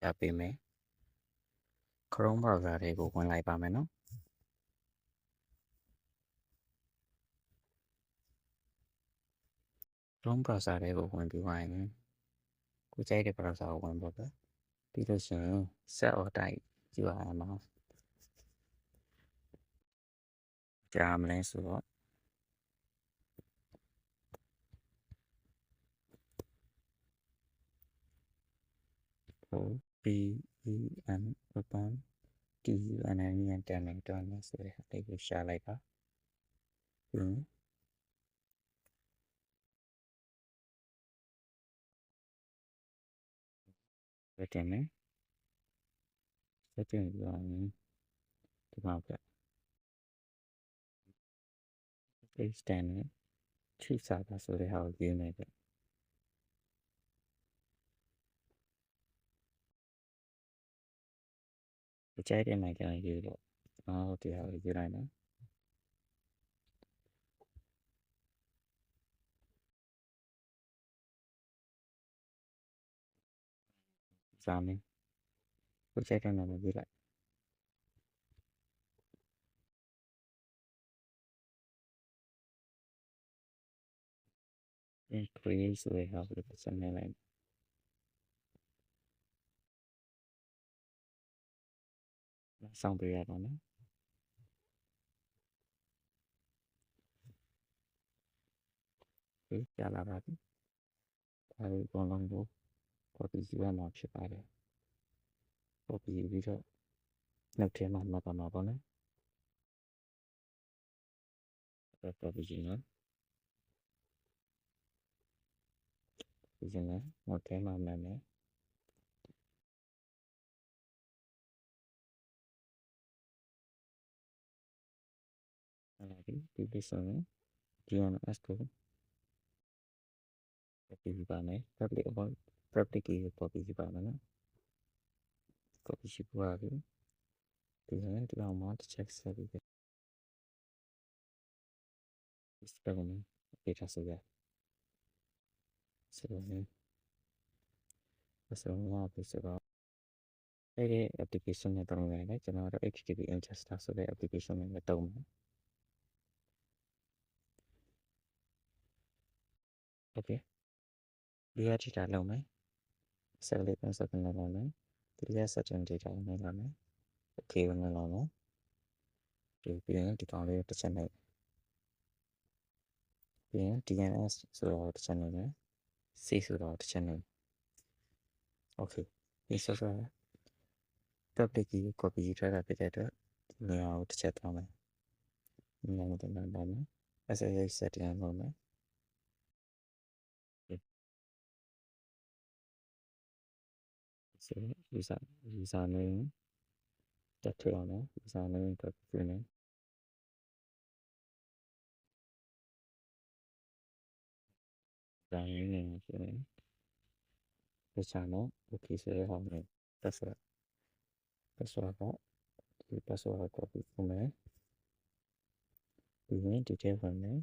ရပေးမယ် Chrome browser တွေကိုဝင်လိုက်ပါမယ်နော် Chrome browser တွေကိုဝင်ပြီးသွားရင်ကိုကြိုက်တဲ့ browser ကိုဝင်ပါပဲပြီးလို့ရှိရင် set or type URL မှာကြာမလဲဆိုတော့PEN open TUNN တန်နေတော့နေဆိုတဲ့အဲ့ကိုရှာလိုက်ပါတင်မယ်တင်ပြီးတော့ဒီမှာပြpage 10နဲ့ choose server ဆိုတဲ့ဟာကိုရေးမယ်ပြကြိုက်တဲ့နိုင်ငံရေးတော့ဒီဟာကိုရေးလိုက်မယ်စာမင်းကိုကြိုက်တဲ့နိုင်ငံရေးလိုက်create ဆိုတဲ့ဟာကိုဆက်နေလိုက်ဆောင်ပေးရတော့နော်ကြာလာပါပြီဒါကိုအကုန်လုံးကို copy ယူရမှာဖြစ်ပါတယ် copy ပြီးတော့နောက်ထဲမှာမှတ်ပါမှာပေါ့နော် copy ယူနော်ဒီစနေနောက်ထဲမှာမှတ်မယ်ဒီလိုဆိုရင် DNS ကို copy ယူပါမယ် public key ကို copy ယူပါမယ်နော် copy ယူပါပြီဒီနေ့ဒီအောင်မှာတစ်ချက်ဆက်ပြီးစပယ်မယ် data ဆိုရဆိုတော့ဆိုတော့အဲ့ဒီ application နဲ့တုံးရတယ်ကျွန်တော်တို့ HTTP ingester ဆိုတဲ့ application နဲ့တုံးမယ် okay ဒီရချတာလုံးမယ် select နဲ့ set နဲ့လုံးမယ်ဒီရ setting data နဲ့လုံးမယ် okay နဲ့လုံးမယ်ပြီးရင်ဒီကောင်လေးတစ်ချက်နဲ့ပြီးရင် DNS ဆိုတော့တစ်ချက်နဲ့ C ဆိုတော့တစ်ချက်နဲ့ okay ဒီဆိုတော့ public key ကို copy ယူထားတာဖြစ်တဲ့အတွက်ဒီနေရာကိုတစ်ချက်သွားမယ်ဒီနေရာကိုတော့မယ် SSH setting လုပ်မယ်ဆိုuser name တက်ထည့်အောင်နော် user name တက်ပြနေဒါရင်းနေဆိုရင်ဒီချာနော် okay ဆိုရအောင်မယ် password ကဒီ password ကို copy လုပ်မယ်ပြီးရင် detail ဝင်မယ်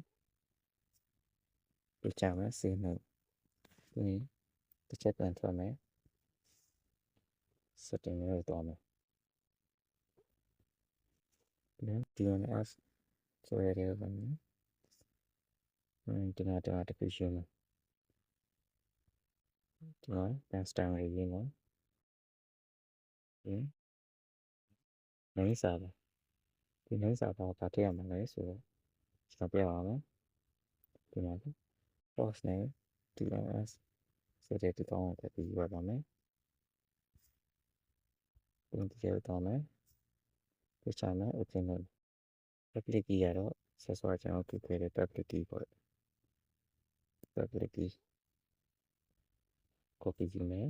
ဒီချာမယ် save မယ်ပြီးရင်တစ်ချက်ပြန်ထွက်မယ် setting ကိုတော့မယ်ပြီးရင် DNS ဆိုရတဲ့ဝင်မယ်ဒီမှာတစ်ခုရှိမယ်ဒီမှာ constant ရေးမယ်main server ဒီ main server ကိုဘာထည့်ရမလဲဆိုတော့ကျွန်တော်ပြပါမယ်ဒီမှာ host name DNS ဆိုတဲ့ဒီကောင်ကိုပြီးရပါမယ်ဒီကျေတော့မယ်ဒီချာမယ် okay လို့ public key ရတော့ဆက်စွာကျွန်တော်ပြခဲ့တဲ့ public key ပေါ့ public key copy ယူမယ်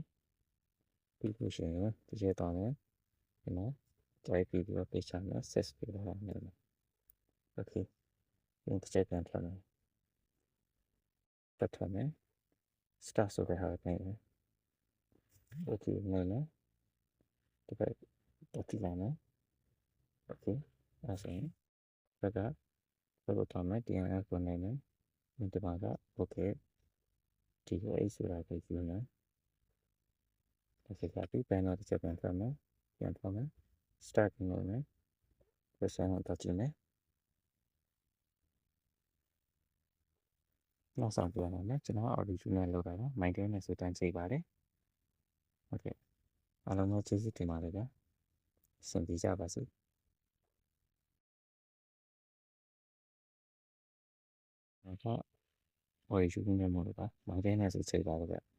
ပြီးလို့ရှိရင်ဒီကျေတော့မယ်ဒီမှာ type ပြီးတော့ပြချမယ် set ပြီးတော့မယ် okay ဒီကျေပြန်ထွက်မယ်တက်ထွက်မယ် start ဆိုတဲ့ဟာကိုပြင်မယ် okay နေမယ်ဒီဘက်တက်ကြည့်လိုက်မယ် okay အဲဆိုရင်ဘက်ကဘယ်လိုထားမလဲ DNS ကိုနေမယ်ဒီမှာက okay ဒီကို H ဆိုတာကိုယူမယ် Okay ပါပြီ panel တစ်ချက်ပြန်ထွက်မယ် start လုပ်မယ် version ကိုတော့ကြည့်မယ်နောက်ဆုံးပြန်လာမယ်ကျွန်တော် original လောက်တာပါ maintain နဲ့ဆိုတိုင်းချိန်ပါတယ် okay အားလုံးကျေးဇူးတင်ပါတယ်ဗျာစင်ပြကြပါစို့ဟုတ်original နဲ့မို့လို့ပါ maintain နဲ့ဆိုချိန်ပါတယ်ဗျ